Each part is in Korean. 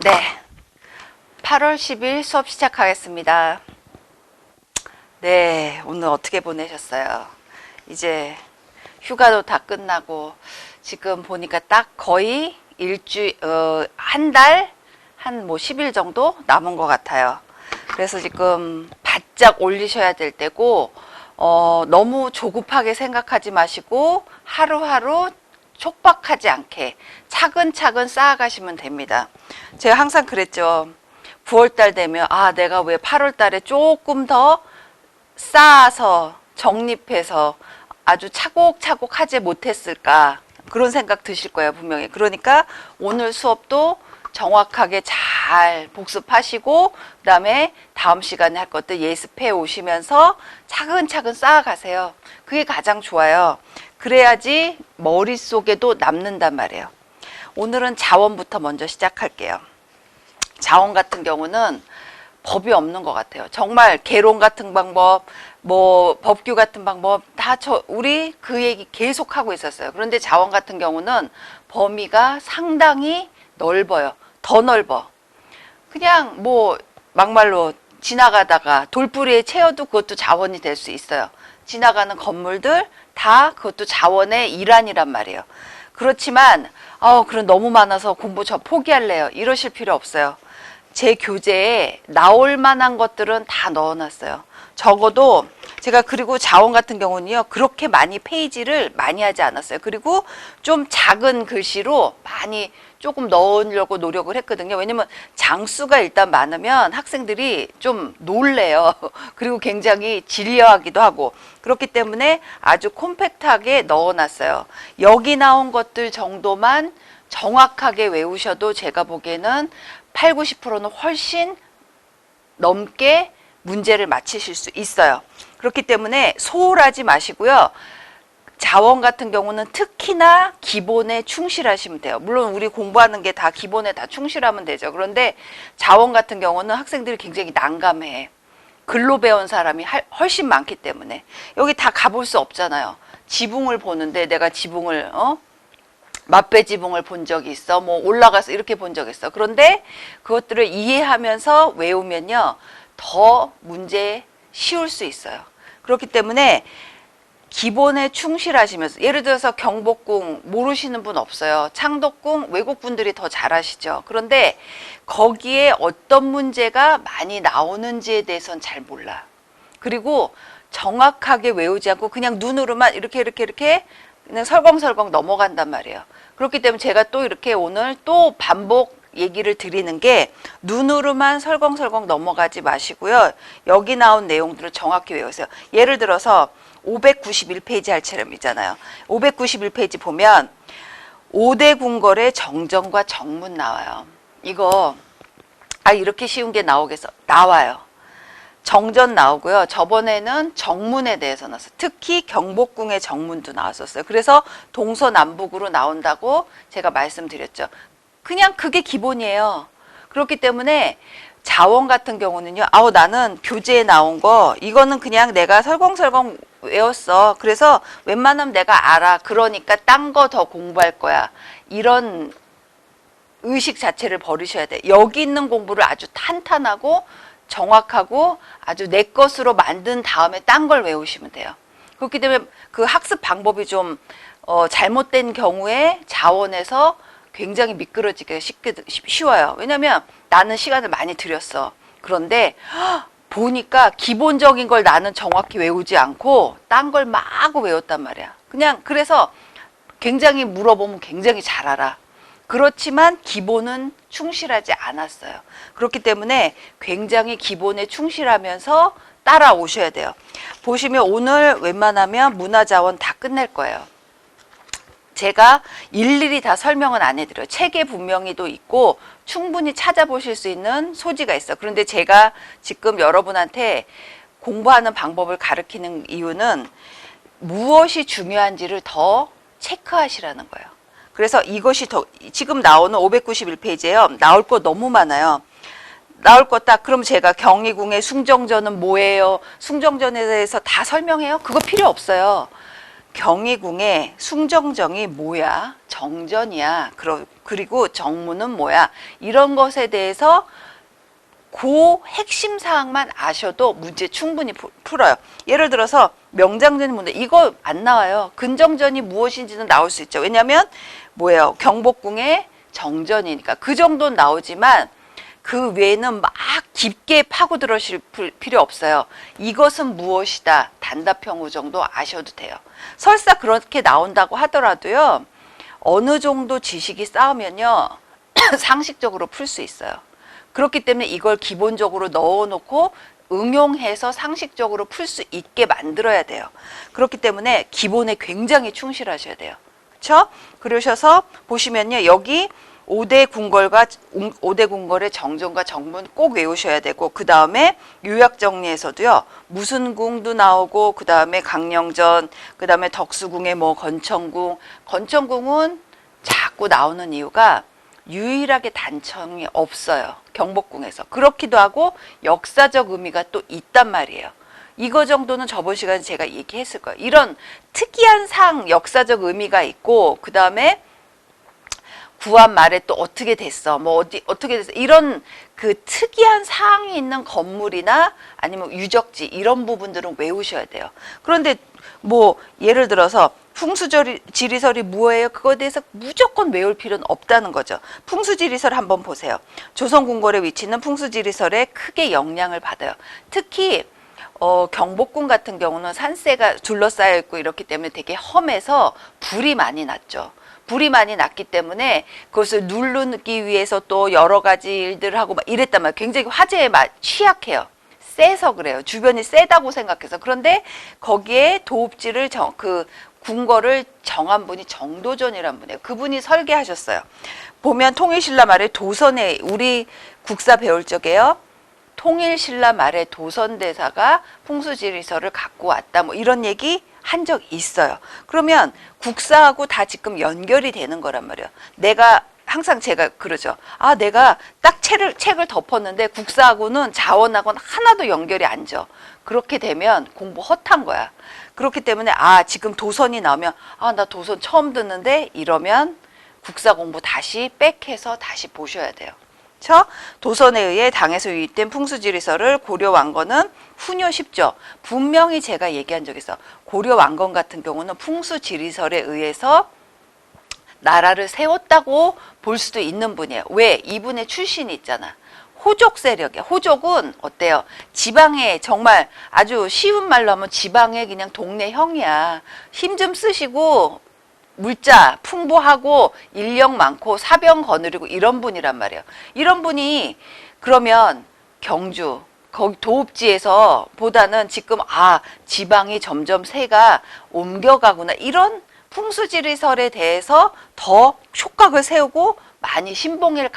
네, 8월 10일 수업 시작하겠습니다. 네, 오늘 어떻게 보내셨어요? 이제 휴가도 다 끝나고 지금 보니까 딱 거의 한 달, 한 10일 정도 남은 것 같아요. 그래서 지금 바짝 올리셔야 될 때고, 너무 조급하게 생각하지 마시고 하루하루 촉박하지 않게 차근차근 쌓아가시면 됩니다. 제가 항상 그랬죠. 9월달 되면 내가 왜 8월달에 조금 더 쌓아서 정립해서 아주 차곡차곡 하지 못했을까, 그런 생각 드실 거예요, 분명히. 그러니까 오늘 수업도 정확하게 잘 복습하시고 그 다음에 다음 시간에 할 것들 예습해 오시면서 차근차근 쌓아가세요. 그게 가장 좋아요. 그래야지 머릿속에도 남는단 말이에요. 오늘은 자원부터 먼저 시작할게요. 자원 같은 경우는 법이 없는 것 같아요. 정말 개론 같은 방법, 법규 같은 방법 다 우리 그 얘기 계속 하고 있었어요. 그런데 자원 같은 경우는 범위가 상당히 넓어요. 더 넓어. 그냥 막말로 지나가다가 돌부리에 채워도 그것도 자원이 될 수 있어요. 지나가는 건물들 다 그것도 자원의 일환이란 말이에요. 그렇지만 그럼 너무 많아서 공부 저 포기할래요, 이러실 필요 없어요. 제 교재에 나올 만한 것들은 다 넣어놨어요. 적어도 제가, 그리고 자원 같은 경우는요, 그렇게 많이 페이지를 많이 하지 않았어요. 그리고 좀 작은 글씨로 많이 조금 넣으려고 노력을 했거든요. 왜냐면 장수가 일단 많으면 학생들이 좀 놀래요. 그리고 굉장히 질려하기도 하고. 그렇기 때문에 아주 콤팩트하게 넣어놨어요. 여기 나온 것들 정도만 정확하게 외우셔도 제가 보기에는 8, 90%는 훨씬 넘게 문제를 맞히실 수 있어요. 그렇기 때문에 소홀하지 마시고요. 자원 같은 경우는 특히나 기본에 충실하시면 돼요. 물론 우리 공부하는 게 다 기본에 다 충실하면 되죠. 그런데 자원 같은 경우는 학생들이 굉장히 난감해. 글로 배운 사람이 훨씬 많기 때문에. 여기 다 가볼 수 없잖아요. 지붕을 보는데 내가 지붕을 맛배 지붕을 본 적이 있어, 올라가서 이렇게 본 적 있어. 그런데 그것들을 이해하면서 외우면요, 더 문제 쉬울 수 있어요. 그렇기 때문에 기본에 충실하시면서, 예를 들어서 경복궁 모르시는 분 없어요. 창덕궁 외국 분들이 더 잘하시죠. 그런데 거기에 어떤 문제가 많이 나오는지에 대해서는 잘 몰라. 그리고 정확하게 외우지 않고 그냥 눈으로만 이렇게 그냥 설렁설렁 넘어간단 말이에요. 그렇기 때문에 제가 또 이렇게 오늘 또 반복 얘기를 드리는 게, 눈으로만 설렁설렁 넘어가지 마시고요. 여기 나온 내용들을 정확히 외우세요. 예를 들어서 591페이지 할 체험이잖아요. 591페이지 보면 5대 궁궐의 정전과 정문 나와요. 이거 이렇게 쉬운 게 나오겠어? 나와요. 정전 나오고요. 저번에는 정문에 대해서 나왔어요. 특히 경복궁의 정문도 나왔었어요. 그래서 동서남북으로 나온다고 제가 말씀드렸죠. 그냥 그게 기본이에요. 그렇기 때문에 자원 같은 경우는요, 나는 교재에 나온 거 이거는 그냥 내가 설렁설렁 외웠어. 그래서 웬만하면 내가 알아. 그러니까 딴 거 더 공부할 거야. 이런 의식 자체를 버리셔야 돼. 여기 있는 공부를 아주 탄탄하고 정확하고 아주 내 것으로 만든 다음에 딴 걸 외우시면 돼요. 그렇기 때문에 그 학습 방법이 좀 잘못된 경우에 자원에서 굉장히 미끄러지기 쉬워요. 왜냐면 나는 시간을 많이 들였어. 그런데 보니까 기본적인 걸 나는 정확히 외우지 않고 딴 걸 마구 외웠단 말이야. 그냥 그래서 굉장히 물어보면 굉장히 잘 알아. 그렇지만 기본은 충실하지 않았어요. 그렇기 때문에 굉장히 기본에 충실하면서 따라오셔야 돼요. 보시면 오늘 웬만하면 문화자원 다 끝낼 거예요. 제가 일일이 다 설명은 안 해드려요. 책에 분명히 도 있고 충분히 찾아보실 수 있는 소지가 있어요. 그런데 제가 지금 여러분한테 공부하는 방법을 가르치는 이유는 무엇이 중요한지를 더 체크하시라는 거예요. 그래서 이것이 지금 나오는 591페이지에요. 나올 거 너무 많아요. 나올 거 딱, 그럼 제가 경희궁의 숭정전은 뭐예요? 숭정전에 대해서 다 설명해요? 그거 필요 없어요. 경희궁의 숭정정이 뭐야? 정전이야. 그리고 정문은 뭐야? 이런 것에 대해서 그 핵심 사항만 아셔도 문제 충분히 풀어요. 예를 들어서 명장전 문제 이거 안 나와요. 근정전이 무엇인지는 나올 수 있죠. 왜냐하면 뭐예요? 경복궁의 정전이니까 그 정도는 나오지만 그 외에는 막 깊게 파고 들어실 필요 없어요. 이것은 무엇이다. 단답형우 정도 아셔도 돼요. 설사 그렇게 나온다고 하더라도요. 어느 정도 지식이 쌓으면요. 상식적으로 풀 수 있어요. 그렇기 때문에 이걸 기본적으로 넣어놓고 응용해서 상식적으로 풀 수 있게 만들어야 돼요. 그렇기 때문에 기본에 굉장히 충실하셔야 돼요. 그렇죠? 그러셔서 보시면요. 여기 5대 궁궐의 정전과 정문 꼭 외우셔야 되고 그 다음에 요약 정리에서도요. 무슨 궁도 나오고 그 다음에 강령전 그 다음에 덕수궁의 뭐 건천궁은 자꾸 나오는 이유가 유일하게 단청이 없어요. 경복궁에서. 그렇기도 하고 역사적 의미가 또 있단 말이에요. 이거 정도는 저번 시간에 제가 얘기했을 거예요. 이런 특이한 역사적 의미가 있고 그 다음에 구한 말에 또 어떻게 됐어, 뭐 어떻게 됐어, 이런 그 특이한 사항이 있는 건물이나 아니면 유적지 이런 부분들은 외우셔야 돼요. 그런데 뭐 예를 들어서 풍수지리설이 뭐예요? 그거에 대해서 무조건 외울 필요는 없다는 거죠. 풍수지리설 한번 보세요. 조선궁궐의 위치는 풍수지리설에 크게 영향을 받아요. 특히 경복궁 같은 경우는 산세가 둘러싸여 있고 이렇기 때문에 되게 험해서 불이 많이 났죠. 불이 많이 났기 때문에 그것을 누르기 위해서 또 여러 가지 일들을 하고 막 이랬단 말이에요. 굉장히 화재에 취약해요. 세서 그래요. 주변이 세다고 생각해서. 그런데 거기에 도읍지를 그 궁궐을 정한 분이 정도전이라는 분이에요. 그분이 설계하셨어요. 보면 통일신라 말에 도선에 우리 국사 배울 적에요. 통일신라 말에 도선대사가 풍수지리설을 갖고 왔다. 뭐 이런 얘기 한 적 있어요. 그러면 국사하고 다 지금 연결이 되는 거란 말이에요. 내가 항상 제가 그러죠. 아, 내가 딱 책을 덮었는데 국사하고는 자원하고는 하나도 연결이 안 져. 그렇게 되면 공부 헛한 거야. 그렇기 때문에 지금 도선이 나오면 나 도선 처음 듣는데 이러면 국사 공부 다시 백해서 다시 보셔야 돼요. 도선에 의해 당에서 유입된 풍수지리설을 고려 왕건은 훈요 쉽죠. 분명히 제가 얘기한 적이 있어. 고려 왕건 같은 경우는 풍수지리설에 의해서 나라를 세웠다고 볼 수도 있는 분이에요. 왜? 이분의 출신이 있잖아. 호족 세력이야. 호족은 어때요? 지방에 정말 아주 쉬운 말로 하면 지방에 그냥 동네 형이야. 힘 좀 쓰시고 물자 풍부하고 인력 많고 사병 거느리고 이런 분이란 말이에요. 이런 분이 그러면 경주 거기 도읍지에서 보다는 지금 지방이 점점 세가 옮겨가구나 이런 풍수지리설에 대해서 더 촉각을 세우고 많이 신봉할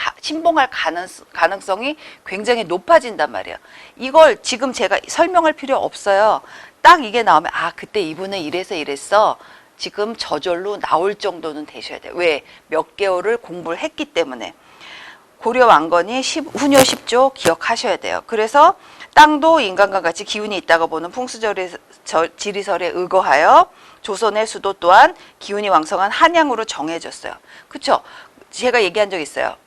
가능성이 굉장히 높아진단 말이에요. 이걸 지금 제가 설명할 필요 없어요. 딱 이게 나오면 그때 이분은 이래서 이랬어. 지금 저절로 나올 정도는 되셔야 돼요. 왜? 몇 개월을 공부를 했기 때문에. 고려 왕건이 훈요 10조 기억하셔야 돼요. 그래서 땅도 인간과 같이 기운이 있다고 보는 풍수지리설에 의거하여 조선의 수도 또한 기운이 왕성한 한양으로 정해졌어요. 그렇죠? 제가 얘기한 적 있어요.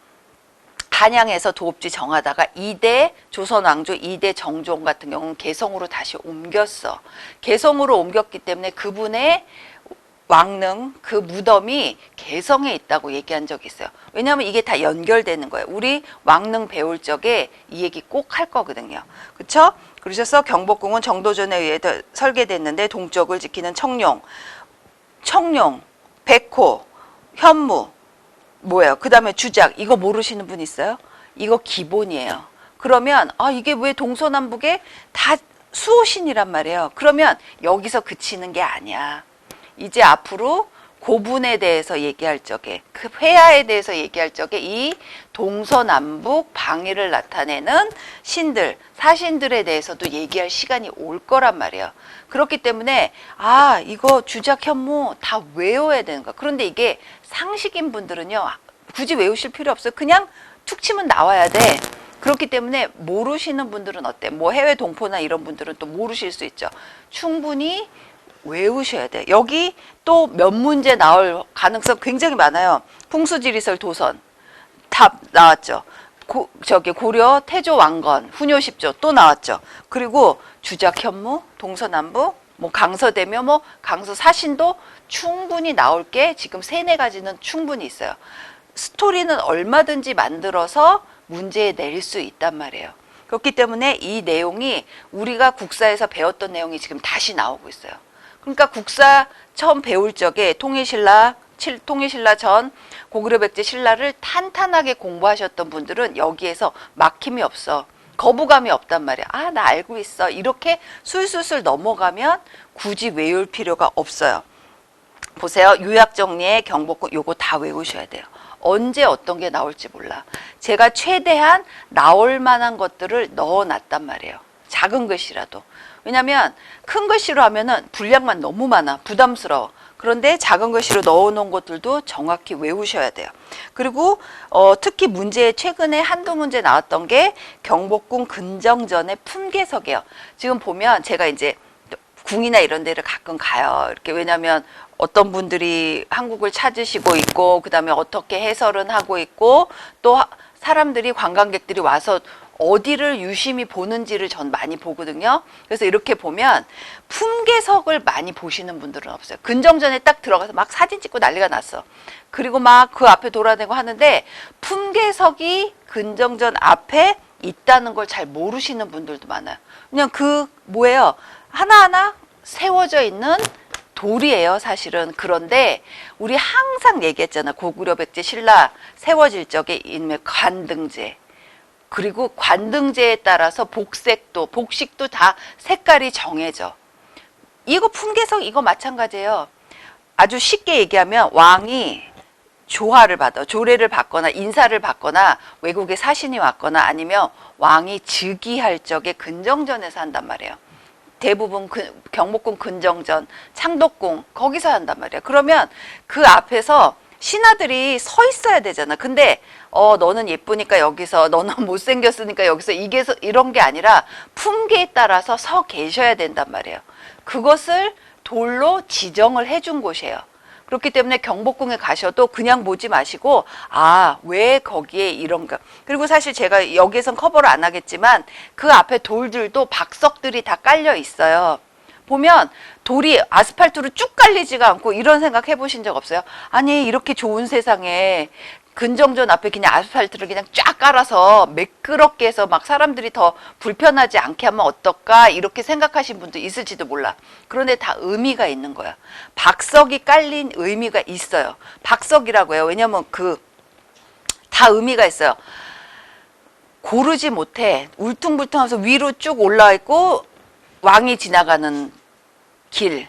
한양에서 도읍지 정하다가 2대 조선 왕조 2대 정종 같은 경우는 개성으로 다시 옮겼어. 개성으로 옮겼기 때문에 그분의 왕릉 그 무덤이 개성에 있다고 얘기한 적이 있어요. 왜냐하면 이게 다 연결되는 거예요. 우리 왕릉 배울 적에 이 얘기 꼭 할 거거든요. 그렇죠? 그러셔서 경복궁은 정도전에 의해 설계됐는데 동쪽을 지키는 청룡, 백호, 현무 뭐예요? 그 다음에 주작 이거 모르시는 분 있어요? 이거 기본이에요. 그러면 이게 왜 동서남북에 다 수호신이란 말이에요. 그러면 여기서 그치는 게 아니야. 이제 앞으로 고분에 대해서 얘기할 적에 그 회화에 대해서 얘기할 적에 이 동서남북 방위를 나타내는 신들, 사신들에 대해서도 얘기할 시간이 올 거란 말이에요. 그렇기 때문에 이거 주작 현무 다 외워야 되는 거야. 그런데 이게 상식인 분들은요. 굳이 외우실 필요 없어요. 그냥 툭 치면 나와야 돼. 그렇기 때문에 모르시는 분들은 어때? 뭐 해외 동포나 이런 분들은 또 모르실 수 있죠. 충분히 외우셔야 돼. 여기 또 몇 문제 나올 가능성 굉장히 많아요. 풍수지리설 도선 답 나왔죠. 저기 고려 태조 왕건 훈요 10조 또 나왔죠. 그리고 주작 현무 동서남북 뭐 강서대묘 뭐 강서 사신도 충분히 나올 게 지금 3-4가지는 충분히 있어요. 스토리는 얼마든지 만들어서 문제에 낼 수 있단 말이에요. 그렇기 때문에 이 내용이 우리가 국사에서 배웠던 내용이 지금 다시 나오고 있어요. 그러니까 국사 처음 배울 적에 통일신라 전 고구려 백제 신라를 탄탄하게 공부하셨던 분들은 여기에서 막힘이 없어. 거부감이 없단 말이야. 아, 나 알고 있어. 이렇게 술술술 넘어가면 굳이 외울 필요가 없어요. 보세요. 요약정리에 경복궁 요거 다 외우셔야 돼요. 언제 어떤 게 나올지 몰라. 제가 최대한 나올 만한 것들을 넣어놨단 말이에요. 작은 글씨라도. 왜냐면 큰 글씨로 하면은 분량만 너무 많아. 부담스러워. 그런데 작은 글씨로 넣어놓은 것들도 정확히 외우셔야 돼요. 그리고 특히 문제에 최근에 한두 문제 나왔던 게 경복궁 근정전의 품계석이에요. 지금 보면 제가 이제 궁이나 이런 데를 가끔 가요. 이렇게 왜냐면 어떤 분들이 한국을 찾으시고 있고 그다음에 어떻게 해설은 하고 있고 또 사람들이 관광객들이 와서 어디를 유심히 보는지를 전 많이 보거든요. 그래서 이렇게 보면 품계석을 많이 보시는 분들은 없어요. 근정전에 딱 들어가서 막 사진 찍고 난리가 났어. 그리고 막 그 앞에 돌아다니고 하는데 품계석이 근정전 앞에 있다는 걸 잘 모르시는 분들도 많아요. 그냥 그 뭐예요? 하나하나 세워져 있는 돌이에요, 사실은. 그런데 우리 항상 얘기했잖아. 고구려 백제 신라 세워질 적에 인맥 관등재. 그리고 관등재에 따라서 복식도 다 색깔이 정해져. 이거 품계석 이거 마찬가지예요. 아주 쉽게 얘기하면 왕이 조례를 받거나 인사를 받거나 외국에 사신이 왔거나 아니면 왕이 즉위할 적에 근정전에서 한단 말이에요. 대부분 경복궁 근정전, 창덕궁 거기서 한단 말이야. 그러면 그 앞에서 신하들이 서 있어야 되잖아. 근데 너는 예쁘니까 여기서, 너는 못생겼으니까 여기서 이런 게 아니라 품계에 따라서 서 계셔야 된단 말이에요. 그것을 돌로 지정을 해준 곳이에요. 그렇기 때문에 경복궁에 가셔도 그냥 보지 마시고 왜 거기에 이런가. 그리고 사실 제가 여기에선 커버를 안 하겠지만 그 앞에 돌들도 박석들이 다 깔려 있어요. 보면 돌이 아스팔트로 쭉 깔리지가 않고 이런 생각 해보신 적 없어요? 아니 이렇게 좋은 세상에 근정전 앞에 그냥 아스팔트를 그냥 쫙 깔아서 매끄럽게 해서 막 사람들이 더 불편하지 않게 하면 어떨까 이렇게 생각하신 분도 있을지도 몰라. 그런데 다 의미가 있는 거야. 박석이 깔린 의미가 있어요. 박석이라고 해요. 왜냐면 다 의미가 있어요. 고르지 못해 울퉁불퉁하면서 위로 쭉 올라와 있고 왕이 지나가는 길,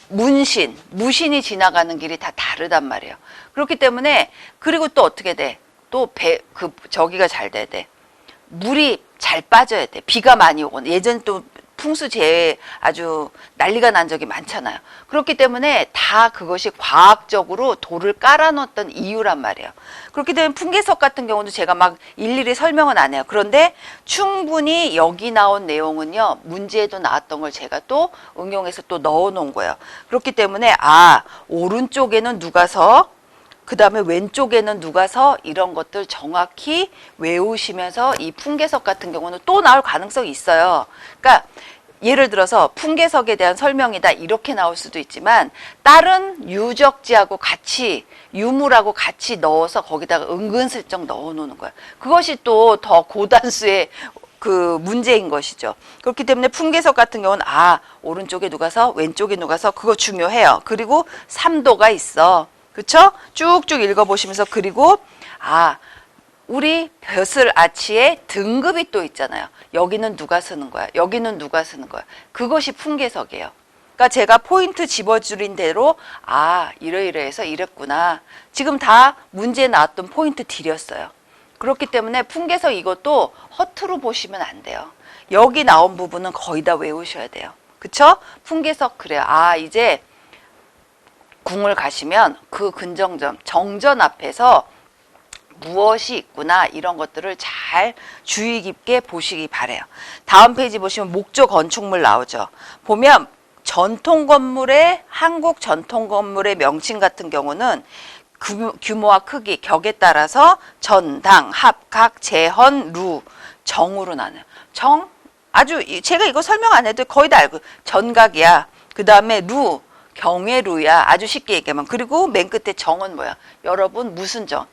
무신이 지나가는 길이 다 다르단 말이에요. 그렇기 때문에 그리고 또 어떻게 돼? 또 저기가 잘 돼야 돼. 물이 잘 빠져야 돼. 비가 많이 오거나 예전 또 풍수재해 아주 난리가 난 적이 많잖아요. 그렇기 때문에 다 그것이 과학적으로 돌을 깔아놓았던 이유란 말이에요. 그렇기 때문에 풍계석 같은 경우도 제가 막 일일이 설명은 안 해요. 그런데 충분히 여기 나온 내용은요, 문제에도 나왔던 걸 제가 또 응용해서 또 넣어 놓은 거예요. 그렇기 때문에 오른쪽에는 누가 서, 그 다음에 왼쪽에는 누가 서, 이런 것들 정확히 외우시면서 이 풍계석 같은 경우는 또 나올 가능성이 있어요. 그러니까 예를 들어서 풍계석에 대한 설명이다 이렇게 나올 수도 있지만 다른 유적지하고 같이 유물하고 같이 넣어서 거기다가 은근슬쩍 넣어 놓는 거야. 그것이 또 더 고단수의 문제인 것이죠. 그렇기 때문에 풍계석 같은 경우는 오른쪽에 누가 서 왼쪽에 누가 서 그거 중요해요. 그리고 3도가 있어. 그쵸? 쭉쭉 읽어보시면서 그리고 우리 벼슬 아치에 등급이 또 있잖아요. 여기는 누가 쓰는 거야. 여기는 누가 쓰는 거야. 그것이 풍계석이에요. 그러니까 제가 포인트 집어줄인 대로 이러이러해서 이랬구나. 지금 다 문제에 나왔던 포인트 드렸어요. 그렇기 때문에 풍계석 이것도 허투루 보시면 안 돼요. 여기 나온 부분은 거의 다 외우셔야 돼요. 그쵸? 풍계석 그래요. 이제 궁을 가시면 그 근정전, 정전 앞에서 무엇이 있구나 이런 것들을 잘 주의 깊게 보시기 바래요. 다음 페이지 보시면 목조 건축물 나오죠. 보면 전통 건물의 한국 전통 건물의 명칭 같은 경우는 규모와 크기, 격에 따라서 전, 당, 합, 각, 재헌, 루, 정으로 나눠요. 정 아주 제가 이거 설명 안 해도 거의 다 알고 전각이야. 그 다음에 루 경외루야. 아주 쉽게 얘기하면. 그리고 맨 끝에 정은 뭐야? 여러분 무슨 정?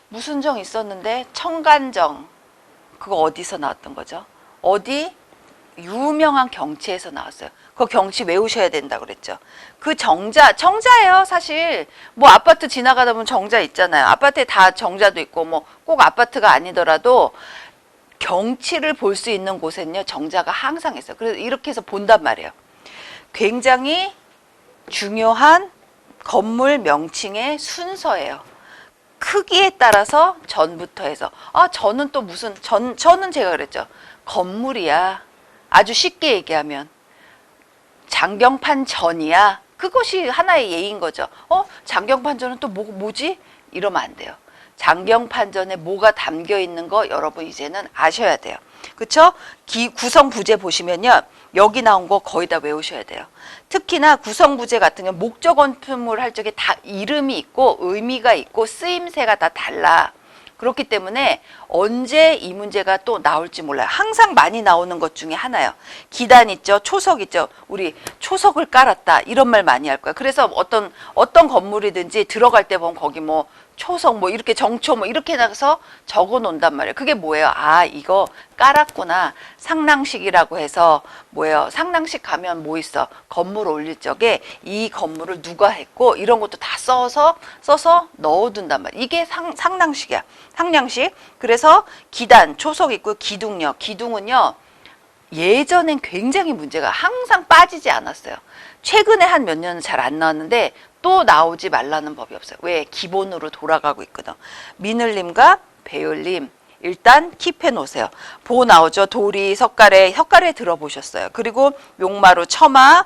무슨 정 있었는데 청간정. 그거 어디서 나왔던 거죠? 어디? 유명한 경치에서 나왔어요. 그 경치 외우셔야 된다 그랬죠. 그 정자예요, 사실. 뭐 아파트 지나가다 보면 정자 있잖아요. 아파트에 다 정자도 있고 뭐 꼭 아파트가 아니더라도 경치를 볼 수 있는 곳에는요, 정자가 항상 있어요. 그래서 이렇게 해서 본단 말이에요. 굉장히 중요한 건물 명칭의 순서예요. 크기에 따라서 전부터 해서 전은 또 무슨 전은 제가 그랬죠. 건물이야. 아주 쉽게 얘기하면 장경판 전이야. 그것이 하나의 예인 거죠. 장경판 전은 또 뭐지? 이러면 안 돼요. 장경판전에 뭐가 담겨 있는 거 여러분 이제는 아셔야 돼요. 그쵸? 구성부제 보시면요. 여기 나온 거 거의 다 외우셔야 돼요. 특히나 구성부제 같은 경우 목적 원품을 할 적에 다 이름이 있고 의미가 있고 쓰임새가 다 달라. 그렇기 때문에 언제 이 문제가 또 나올지 몰라요. 항상 많이 나오는 것 중에 하나예요. 기단 있죠. 초석 있죠. 우리 초석을 깔았다. 이런 말 많이 할 거예요. 그래서 어떤 건물이든지 들어갈 때 보면 거기 뭐 초석 뭐 이렇게 정초 뭐 이렇게 나서 적어 놓는단 말이에요. 그게 뭐예요? 이거 깔았구나. 상랑식이라고 해서 뭐예요? 상랑식 가면 뭐 있어? 건물 올릴 적에 이 건물을 누가 했고 이런 것도 다 써서 넣어둔단 말이에요. 이게 상랑식이야. 상량식. 그래서 기단, 초석 있고 기둥요. 기둥은요. 예전엔 굉장히 문제가 항상 빠지지 않았어요. 최근에 한 몇 년은 잘 안 나왔는데 또 나오지 말라는 법이 없어요. 왜? 기본으로 돌아가고 있거든. 미늘림과 배율림 일단 킵해 놓으세요. 보 나오죠. 도리, 석가래 들어보셨어요. 그리고 용마루, 처마,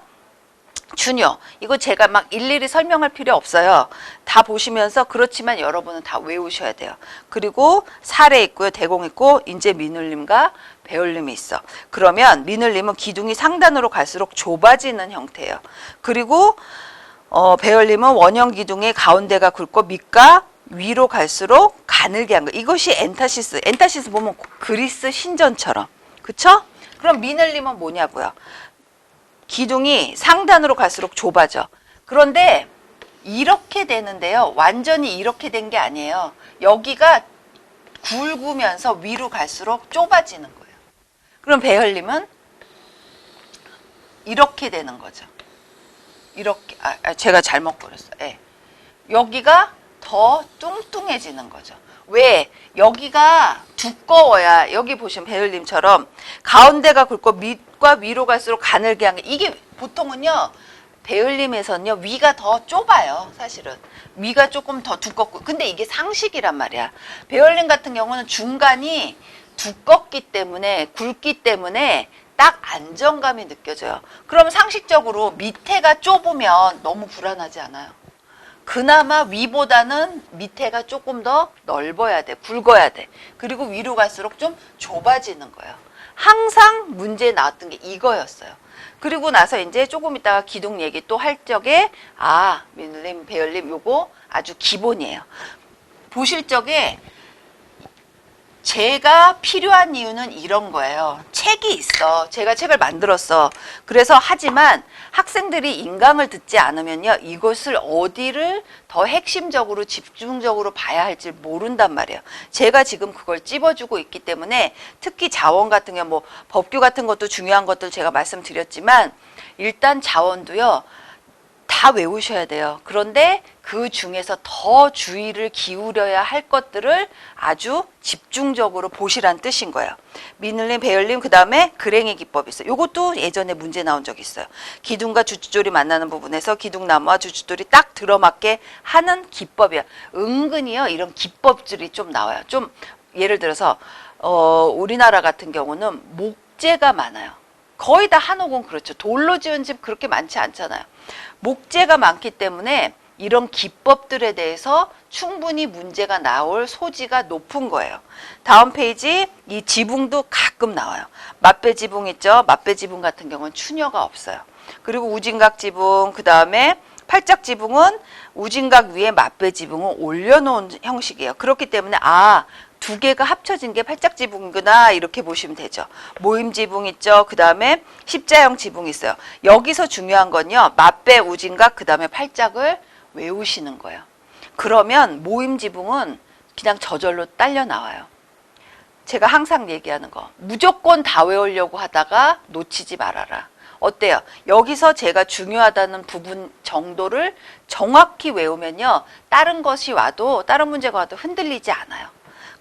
준요. 이거 제가 막 일일이 설명할 필요 없어요. 다 보시면서 그렇지만 여러분은 다 외우셔야 돼요. 그리고 사례 있고요. 대공 있고 이제 미늘림과 배울림이 있어. 그러면 미늘림은 기둥이 상단으로 갈수록 좁아지는 형태예요. 그리고 배울림은 원형 기둥의 가운데가 굵고 밑과 위로 갈수록 가늘게 한 거. 이것이 엔타시스. 엔타시스 보면 그리스 신전처럼. 그쵸? 그럼 미늘림은 뭐냐고요? 기둥이 상단으로 갈수록 좁아져. 그런데 이렇게 되는데요. 완전히 이렇게 된 게 아니에요. 여기가 굵으면서 위로 갈수록 좁아지는 거예요. 그럼 배열림은 이렇게 되는 거죠. 이렇게 제가 잘못 그렸어요. 네. 여기가 더 뚱뚱해지는 거죠. 왜? 여기가 두꺼워야 여기 보시면 배열림처럼 가운데가 굵고 밑과 위로 갈수록 가늘게 한 게 이게 보통은요. 배열림에서는요. 위가 더 좁아요. 사실은. 위가 조금 더 두껍고 근데 이게 상식이란 말이야. 배열림 같은 경우는 중간이 두껍기 때문에 굵기 때문에 딱 안정감이 느껴져요. 그럼 상식적으로 밑에가 좁으면 너무 불안하지 않아요? 그나마 위보다는 밑에가 조금 더 넓어야 돼. 굵어야 돼. 그리고 위로 갈수록 좀 좁아지는 거예요. 항상 문제에 나왔던 게 이거였어요. 그리고 나서 이제 조금 있다가 기둥 얘기 또 할 적에 미늘림, 배열림 요거 아주 기본이에요. 보실 적에 제가 필요한 이유는 이런 거예요. 책이 있어. 제가 책을 만들었어. 그래서 하지만 학생들이 인강을 듣지 않으면요. 이것을 어디를 더 핵심적으로 집중적으로 봐야 할지 모른단 말이에요. 제가 지금 그걸 찝어주고 있기 때문에 특히 자원 같은 경우 뭐 법규 같은 것도 중요한 것들 제가 말씀드렸지만 일단 자원도요. 다 외우셔야 돼요. 그런데 그 중에서 더 주의를 기울여야 할 것들을 아주 집중적으로 보시란 뜻인 거예요. 미늘림, 배열림, 그 다음에 그랭이 기법이 있어요. 이것도 예전에 문제 나온 적이 있어요. 기둥과 주춧돌이 만나는 부분에서 기둥나무와 주춧돌이 딱 들어맞게 하는 기법이야. 은근히요 이런 기법들이 좀 나와요. 좀 예를 들어서 우리나라 같은 경우는 목재가 많아요. 거의 다 한옥은 그렇죠. 돌로 지은 집 그렇게 많지 않잖아요. 목재가 많기 때문에 이런 기법들에 대해서 충분히 문제가 나올 소지가 높은 거예요. 다음 페이지 이 지붕도 가끔 나와요. 맞배 지붕 있죠. 맞배 지붕 같은 경우는 추녀가 없어요. 그리고 우진각 지붕, 그 다음에 팔짝 지붕은 우진각 위에 맞배 지붕을 올려놓은 형식이에요. 그렇기 때문에 두 개가 합쳐진 게 팔짝 지붕이구나 이렇게 보시면 되죠. 모임 지붕 있죠. 그 다음에 십자형 지붕 있어요. 여기서 중요한 건요. 맞배 우진각 그 다음에 팔짝을 외우시는 거예요. 그러면 모임 지붕은 그냥 저절로 딸려 나와요. 제가 항상 얘기하는 거 무조건 다 외우려고 하다가 놓치지 말아라. 어때요? 여기서 제가 중요하다는 부분 정도를 정확히 외우면요. 다른 것이 와도 다른 문제가 와도 흔들리지 않아요.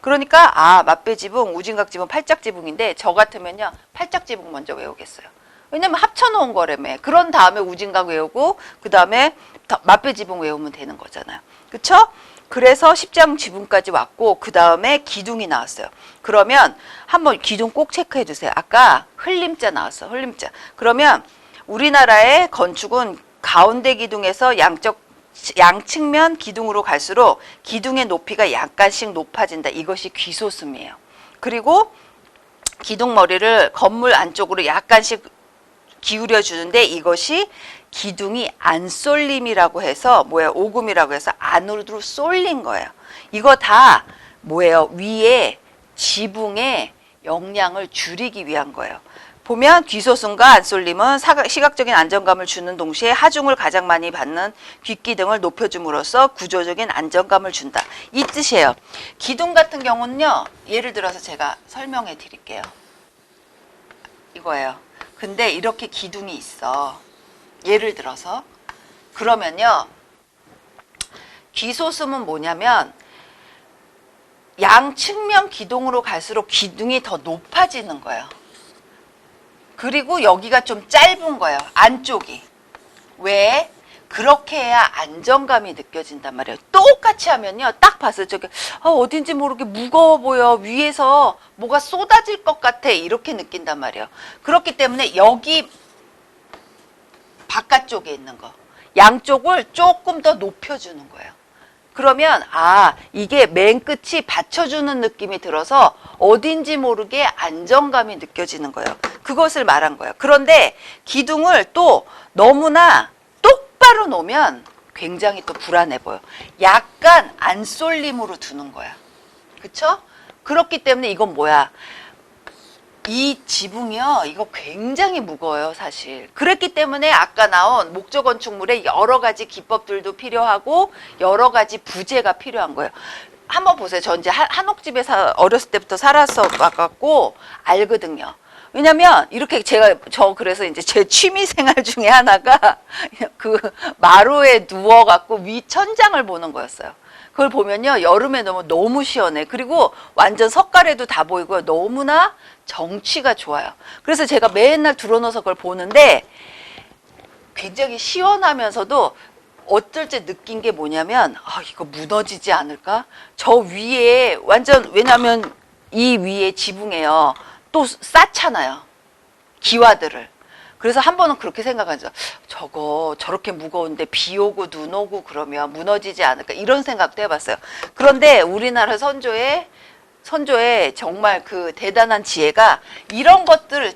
그러니까 맞배 지붕, 우진각 지붕, 팔짝 지붕인데 저 같으면요. 팔짝 지붕 먼저 외우겠어요. 왜냐면 합쳐놓은 거라며. 그런 다음에 우진각 외우고 그 다음에 맞배 지붕 외우면 되는 거잖아요. 그쵸? 그래서 십자형 지붕까지 왔고 그 다음에 기둥이 나왔어요. 그러면 한번 기둥 꼭 체크해 주세요. 아까 흘림자 나왔어. 흘림자. 그러면 우리나라의 건축은 가운데 기둥에서 양측면 기둥으로 갈수록 기둥의 높이가 약간씩 높아진다. 이것이 귀소슴이에요. 그리고 기둥 머리를 건물 안쪽으로 약간씩 기울여 주는데 이것이 기둥이 안 쏠림이라고 해서 오금이라고 해서 안으로 쏠린 거예요. 이거 다 위에 지붕의 영향을 줄이기 위한 거예요. 보면 귀소슴과 안쏠림은 시각적인 안정감을 주는 동시에 하중을 가장 많이 받는 귓기둥을 높여줌으로써 구조적인 안정감을 준다. 이 뜻이에요. 기둥 같은 경우는요. 예를 들어서 제가 설명해 드릴게요. 이거예요. 근데 이렇게 기둥이 있어. 예를 들어서 그러면요. 귀소슴은 뭐냐면 양측면 기둥으로 갈수록 기둥이 더 높아지는 거예요. 그리고 여기가 좀 짧은 거예요. 안쪽이. 왜? 그렇게 해야 안정감이 느껴진단 말이에요. 똑같이 하면요. 딱 봤어요. 저기 어딘지 모르게 무거워 보여. 위에서 뭐가 쏟아질 것 같아. 이렇게 느낀단 말이에요. 그렇기 때문에 여기 바깥쪽에 있는 거. 양쪽을 조금 더 높여주는 거예요. 그러면 이게 맨 끝이 받쳐주는 느낌이 들어서 어딘지 모르게 안정감이 느껴지는 거예요. 그것을 말한 거예요. 그런데 기둥을 또 너무나 똑바로 놓으면 굉장히 또 불안해 보여. 약간 안 쏠림으로 두는 거야. 그쵸? 그렇기 때문에 이건 뭐야? 이 지붕이요. 이거 굉장히 무거워요, 사실. 그랬기 때문에 아까 나온 목조 건축물에 여러 가지 기법들도 필요하고 여러 가지 부재가 필요한 거예요. 한번 보세요. 저 이제 한옥집에 어렸을 때부터 살아서 와갖고 알거든요. 왜냐면 이렇게 그래서 이제 제 취미 생활 중에 하나가 그 마루에 누워갖고 위 천장을 보는 거였어요. 그걸 보면요. 여름에 너무 시원해. 그리고 완전 석가래도 다 보이고요. 너무나 정취가 좋아요. 그래서 제가 맨날 들어놓아서 그걸 보는데 굉장히 시원하면서도 어떨 때 느낀 게 뭐냐면 이거 무너지지 않을까? 저 위에 왜냐면 이 위에 지붕에요. 또 쌓잖아요. 기와들을. 그래서 한 번은 그렇게 생각하죠. 저렇게 무거운데 비 오고 눈 오고 그러면 무너지지 않을까 이런 생각도 해봤어요. 그런데 우리나라 선조의 정말 그 대단한 지혜가 이런 것들을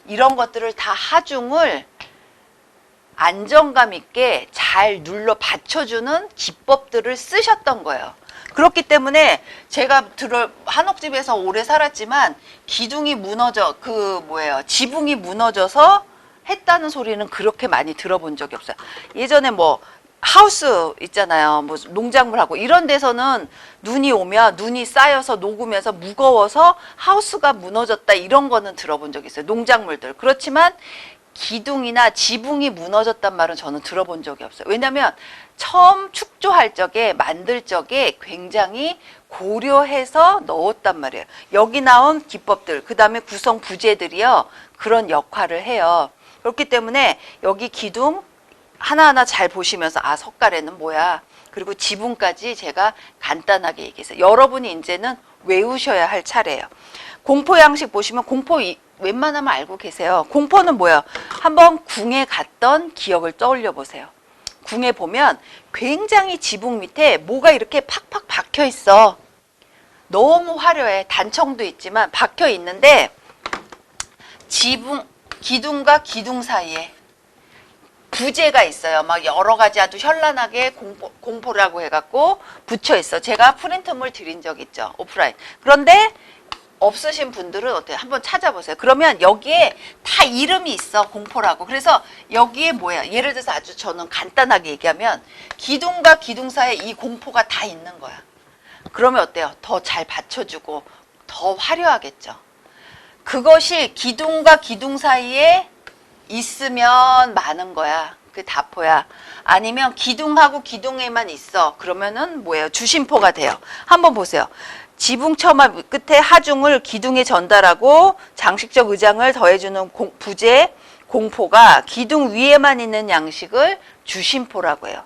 이런 것들을 다 하중을 안정감 있게 잘 눌러 받쳐주는 기법들을 쓰셨던 거예요. 그렇기 때문에 제가 한옥집에서 오래 살았지만 기둥이 지붕이 무너져서 했다는 소리는 그렇게 많이 들어본 적이 없어요. 예전에 하우스 있잖아요. 농작물하고 이런 데서는 눈이 오면 눈이 쌓여서 녹으면서 무거워서 하우스가 무너졌다 이런 거는 들어본 적이 있어요. 농작물들. 그렇지만 기둥이나 지붕이 무너졌단 말은 저는 들어본 적이 없어요. 왜냐하면 처음 축조할 적에 만들 적에 굉장히 고려해서 넣었단 말이에요. 여기 나온 기법들, 그 다음에 구성 부재들이요. 그런 역할을 해요. 그렇기 때문에 여기 기둥 하나하나 잘 보시면서 석가래는 뭐야. 그리고 지붕까지 제가 간단하게 얘기했어요. 여러분이 이제는 외우셔야 할 차례예요. 공포 양식 보시면 웬만하면 알고 계세요. 공포는 뭐야? 한번 궁에 갔던 기억을 떠올려 보세요. 궁에 보면 굉장히 지붕 밑에 뭐가 이렇게 팍팍 박혀 있어. 너무 화려해. 단청도 있지만 박혀 있는데 기둥과 기둥 사이에 부제가 있어요. 막 여러 가지 아주 현란하게 공포라고 해갖고 붙여 있어. 제가 프린트물 드린 적 있죠. 오프라인. 그런데 없으신 분들은 어때요? 한번 찾아보세요. 그러면 여기에 다 이름이 있어. 공포라고. 그래서 여기에 뭐야? 예를 들어서 아주 저는 간단하게 얘기하면 기둥과 기둥 사이에 이 공포가 다 있는 거야. 그러면 어때요? 더 잘 받쳐주고 더 화려하겠죠. 그것이 기둥과 기둥 사이에 있으면 많은 거야. 그 다포야. 아니면 기둥하고 기둥에만 있어. 그러면은 뭐예요? 주심포가 돼요. 한번 보세요. 지붕 처마 끝에 하중을 기둥에 전달하고 장식적 의장을 더해주는 부재 공포가 기둥 위에만 있는 양식을 주심포라고 해요.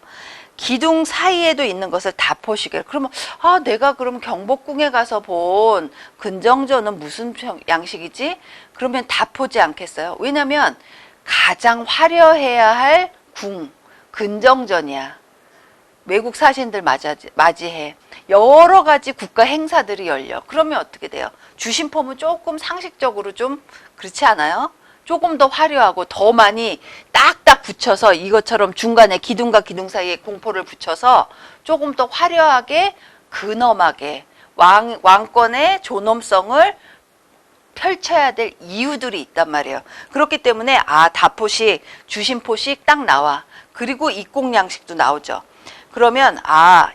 기둥 사이에도 있는 것을 다포시계. 그러면 내가 그럼 경복궁에 가서 본 근정전은 무슨 양식이지? 그러면 다포지 않겠어요? 왜냐면 가장 화려해야 할 궁, 근정전이야. 외국 사신들 맞이해. 여러 가지 국가 행사들이 열려. 그러면 어떻게 돼요? 주심포는 조금 상식적으로 좀 그렇지 않아요? 조금 더 화려하고 더 많이 딱딱 붙여서 이것처럼 중간에 기둥과 기둥 사이에 공포를 붙여서 조금 더 화려하게 근엄하게 왕권의 존엄성을 펼쳐야 될 이유들이 있단 말이에요. 그렇기 때문에 다포식, 주심포식 딱 나와. 그리고 입공양식도 나오죠. 그러면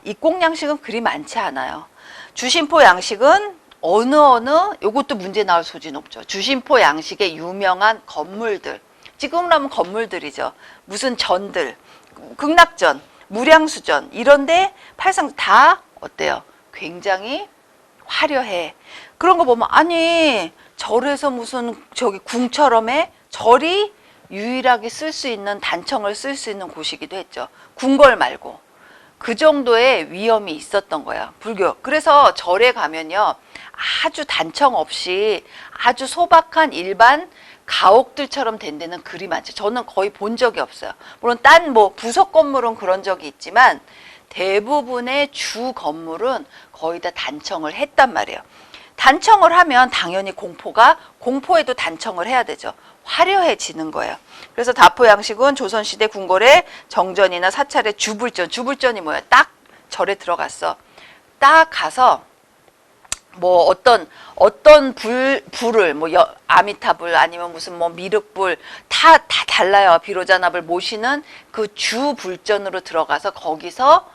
입공양식은 그리 많지 않아요. 주심포 양식은 어느 요것도 문제 나올 소지는 없죠. 주심포 양식의 유명한 건물들. 지금으로 하면 건물들이죠. 무슨 전들, 극락전, 무량수전 이런데 팔상 다 어때요? 굉장히 화려해. 그런 거 보면 절에서 무슨 저기 궁처럼 해? 절이 유일하게 쓸 수 있는 단청을 쓸 수 있는 곳이기도 했죠. 궁궐 말고. 그 정도의 위험이 있었던 거야. 불교. 그래서 절에 가면요. 아주 단청 없이 아주 소박한 일반 가옥들처럼 된 데는 그리 많죠. 저는 거의 본 적이 없어요. 물론 딴 부속 건물은 그런 적이 있지만 대부분의 주 건물은 거의 다 단청을 했단 말이에요. 단청을 하면 당연히 공포에도 단청을 해야 되죠. 화려해지는 거예요. 그래서 다포 양식은 조선시대 궁궐의 정전이나 사찰의 주불전이 뭐야? 딱 절에 들어갔어. 딱 가서 어떤 불을 아미타불 아니면 무슨 미륵불 다 달라요. 비로자납을 모시는 그 주불전으로 들어가서 거기서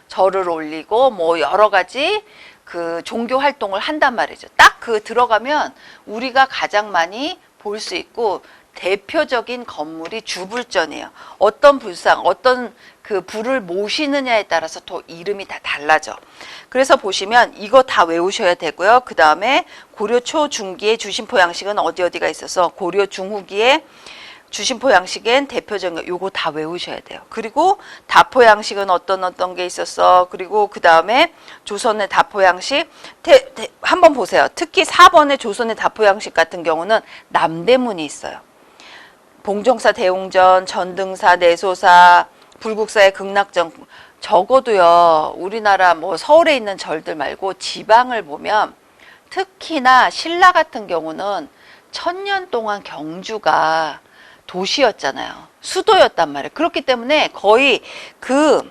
절을 올리고 여러 가지 그 종교 활동을 한단 말이죠. 딱 들어가면 우리가 가장 많이 볼 수 있고 대표적인 건물이 주불전이에요. 어떤 그 불을 모시느냐에 따라서 또 이름이 다 달라져. 그래서 보시면 이거 다 외우셔야 되고요. 그 다음에 고려 초중기의 주심포 양식은 어디가 있어서 고려 중후기에 주심포 양식엔 대표적인 요거 다 외우셔야 돼요. 그리고 다포 양식은 어떤 게 있었어. 그리고 그 다음에 조선의 다포 양식 한번 보세요. 특히 4번의 조선의 다포 양식 같은 경우는 남대문이 있어요. 봉정사 대웅전, 전등사, 내소사, 불국사의 극락전 적어도요. 우리나라 서울에 있는 절들 말고 지방을 보면 특히나 신라 같은 경우는 1000년 동안 경주가 도시였잖아요. 수도였단 말이에요. 그렇기 때문에 거의 그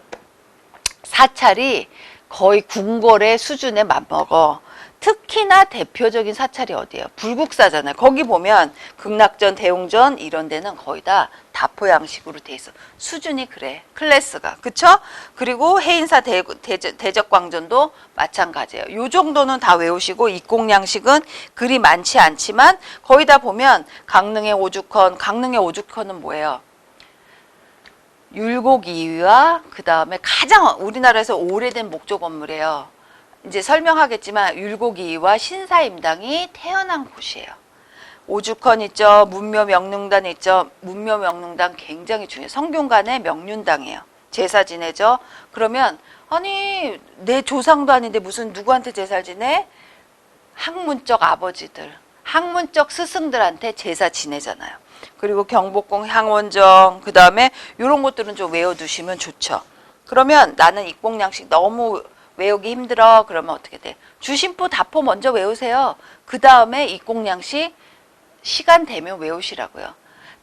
사찰이 거의 궁궐의 수준에 맞먹어. 특히나 대표적인 사찰이 어디예요? 불국사잖아요. 거기 보면 극락전, 대웅전 이런 데는 거의 다 다포 양식으로 돼 있어. 수준이 그래. 클래스가. 그쵸? 그리고 해인사 대적광전도 마찬가지예요. 요 정도는 다 외우시고 입공 양식은 그리 많지 않지만 거의 다 보면 강릉의 오죽헌은 뭐예요? 율곡이위와 그 다음에 가장 우리나라에서 오래된 목조 건물이에요. 이제 설명하겠지만 율곡이위와 신사임당이 태어난 곳이에요. 오죽헌 있죠. 문묘명륜당 있죠. 문묘명륜당 굉장히 중요해요. 성균관의 명륜당이에요. 제사 지내죠. 그러면 내 조상도 아닌데 무슨 누구한테 제사를 지내? 학문적 아버지들, 학문적 스승들한테 제사 지내잖아요. 그리고 경복궁 향원정 그 다음에 이런 것들은 좀 외워두시면 좋죠. 그러면 나는 입공양식 너무 외우기 힘들어. 그러면 어떻게 돼? 주심포 다포 먼저 외우세요. 그 다음에 입공양식 시간 되면 외우시라고요.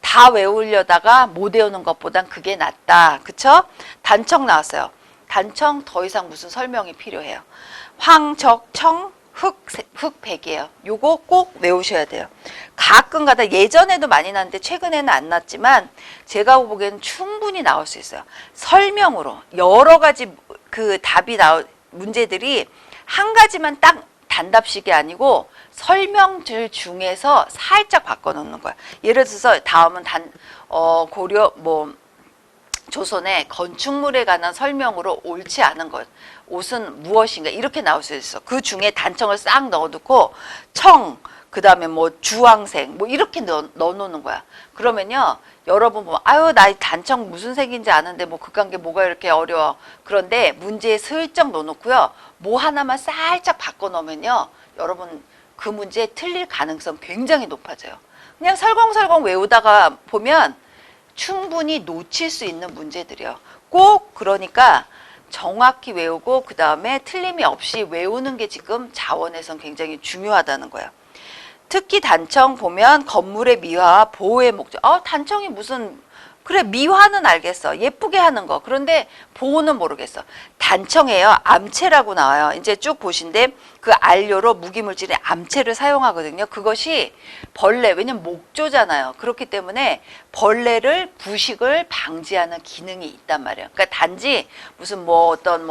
다 외우려다가 못 외우는 것보단 그게 낫다. 그쵸? 단청 나왔어요. 단청 더 이상 무슨 설명이 필요해요. 황, 적, 청, 흑, 백이에요. 요거 꼭 외우셔야 돼요. 가끔 가다 예전에도 많이 났는데 최근에는 안 났지만 제가 보기에는 충분히 나올 수 있어요. 설명으로 여러 가지 그 답이 문제들이 한 가지만 딱 단답식이 아니고 설명들 중에서 살짝 바꿔놓는 거야. 예를 들어서 다음은 고려 조선의 건축물에 관한 설명으로 옳지 않은 것, 옷은 무엇인가 이렇게 나올 수 있어. 그 중에 단청을 싹 넣어두고 청, 그 다음에 뭐 주황색 뭐 이렇게 넣어놓는 거야. 그러면요 여러분 보면 아유 나 단청 무슨 색인지 아는데 뭐 그간 게 뭐가 이렇게 어려워. 그런데 문제에 슬쩍 넣어놓고요 뭐 하나만 살짝 바꿔놓으면요 여러분 그 문제 틀릴 가능성 굉장히 높아져요. 그냥 설렁설렁 외우다가 보면 충분히 놓칠 수 있는 문제들이요. 꼭 그러니까 정확히 외우고 그 다음에 틀림이 없이 외우는 게 지금 자원에선 굉장히 중요하다는 거예요. 특히 단청 보면 건물의 미화와 보호의 목적. 단청이 무슨 그래 미화는 알겠어. 예쁘게 하는 거. 그런데 보호는 모르겠어. 단청에요. 암체라고 나와요. 이제 쭉 보신데 그 안료로 무기물질의 암체를 사용하거든요. 그것이 벌레, 왜냐면 목조잖아요. 그렇기 때문에 벌레를 부식을 방지하는 기능이 있단 말이에요. 그러니까 단지 무슨 뭐 어떤